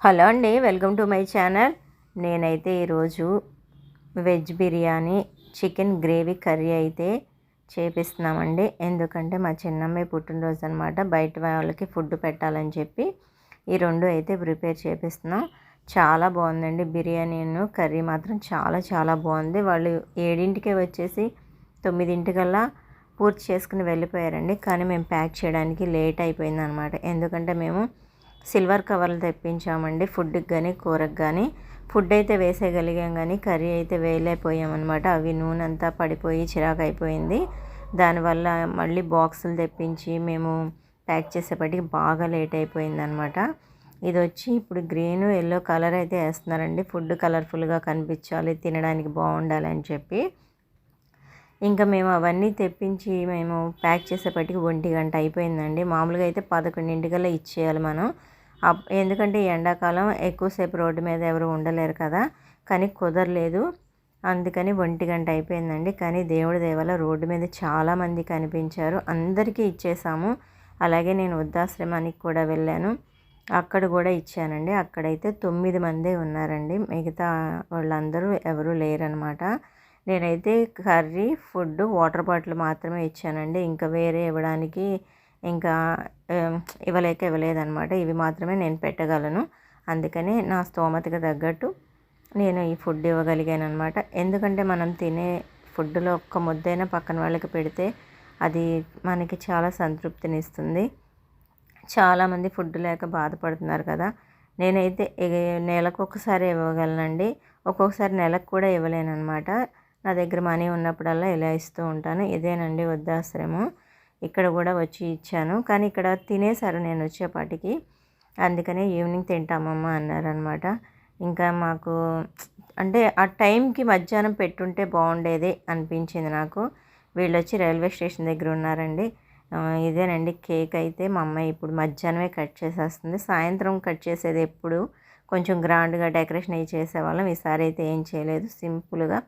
Hello అండి, welcome to my channel. నేనైతే ఈరోజు veg biryani chicken gravy curry అయితే చేపిస్తున్నామండి. ఎందుకంటే మా చిన్నమ్మాయి పుట్టినరోజు అనమాట. బయట వాళ్ళకి ఫుడ్ పెట్టాలని చెప్పి ఈ రెండు అయితే ప్రిపేర్ చేపిస్తున్నాం. చాలా బాగుందండి. బిర్యానీను కర్రీ మాత్రం చాలా చాలా బాగుంది. వాళ్ళు 7ంటికే వచ్చేసి 9ంటికల్లా పూర్తి చేసుకుని వెళ్ళిపోయారండి. కానీ మేము ప్యాక్ చేయడానికి లేట్ అయిపోయింది అనమాట. ఎందుకంటే మేము సిల్వర్ కవర్లు తెప్పించామండి. ఫుడ్కి కానీ కూరకు కానీ ఫుడ్ అయితే వేసేయగలిగాం కానీ కర్రీ అయితే వేయలేకపోయామన్నమాట. అవి నూనె అంతా పడిపోయి చిరాకు అయిపోయింది. దానివల్ల మళ్ళీ బాక్సులు తెప్పించి మేము ప్యాక్ చేసేపటికి బాగా లేట్ అయిపోయిందనమాట. ఇది వచ్చి ఇప్పుడు గ్రీన్ ఎల్లో కలర్ అయితే వేస్తున్నారండి. ఫుడ్ కలర్ఫుల్గా కనిపించాలి, తినడానికి బాగుండాలి అని చెప్పి ఇంకా మేము అవన్నీ తెప్పించి మేము ప్యాక్ చేసేపటికి 1 గంట అయిపోయిందండి. మామూలుగా అయితే 11ంటికల్లా ఇచ్చేయాలి మనం. ఎందుకంటే ఎండాకాలం ఎక్కువసేపు రోడ్డు మీద ఎవరు ఉండలేరు కదా, కానీ కుదరలేదు. అందుకని 1 గంట అయిపోయిందండి. కానీ దేవుడి దయ వల్ల రోడ్డు మీద చాలామంది కనిపించారు. అందరికీ ఇచ్చేసాము. అలాగే నేను వృద్ధాశ్రమానికి కూడా వెళ్ళాను, అక్కడ కూడా ఇచ్చానండి. అక్కడైతే 9 మందే ఉన్నారండి. మిగతా వాళ్ళందరూ ఎవరూ లేరనమాట. నేనైతే కర్రీ, ఫుడ్, వాటర్ బాటిల్ మాత్రమే ఇచ్చానండి. ఇంకా వేరే ఇవ్వడానికి ఇంకా ఇవ్వలేదన్నమాట. ఇవి మాత్రమే నేను పెట్టగలను. అందుకని నా స్తోమతకు తగ్గట్టు నేను ఈ ఫుడ్ ఇవ్వగలిగాను అనమాట. ఎందుకంటే మనం తినే ఫుడ్లో ఒక్క ముద్దైనా పక్కన వాళ్ళకి పెడితే అది మనకి చాలా సంతృప్తినిస్తుంది. చాలామంది ఫుడ్ లేక బాధపడుతున్నారు కదా. నేనైతే నెలకు ఒకసారి ఇవ్వగలనండి. ఒక్కొక్కసారి నెలకు కూడా ఇవ్వలేనమాట. నా దగ్గర మనీ ఉన్నప్పుడల్లా ఇలా ఇస్తూ ఉంటాను. ఇదేనండి వృద్ధాశ్రమం. ఇక్కడ కూడా వచ్చి ఇచ్చాను, కానీ ఇక్కడ తినేశారు నేను వచ్చేపాటికి. అందుకనే ఈవినింగ్ తింటామమ్మా అన్నారనమాట. ఇంకా మాకు అంటే ఆ టైంకి మధ్యాహ్నం పెట్టుంటే బాగుండేది అనిపించింది నాకు. వీళ్ళు వచ్చి రైల్వే స్టేషన్ దగ్గర ఉన్నారండి. ఇదేనండి కేక్ అయితే మా అమ్మాయి ఇప్పుడు మధ్యాహ్నమే కట్ చేసేస్తుంది. సాయంత్రం కట్ చేసేది ఎప్పుడు కొంచెం గ్రాండ్గా డెకరేషన్ అయ్యి చేసేవాళ్ళం. ఈసారి అయితే ఏం చేయలేదు, సింపుల్గా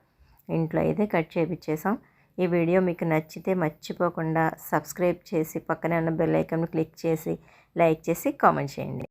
ఇంట్లో అయితే కట్ చేయించేసాం. ఈ వీడియో మీకు నచ్చితే మర్చిపోకుండా సబ్స్క్రైబ్ చేసి పక్కనే ఉన్న బెల్ ఐకాన్ క్లిక్ చేసి లైక్ చేసి కామెంట్ చేయండి.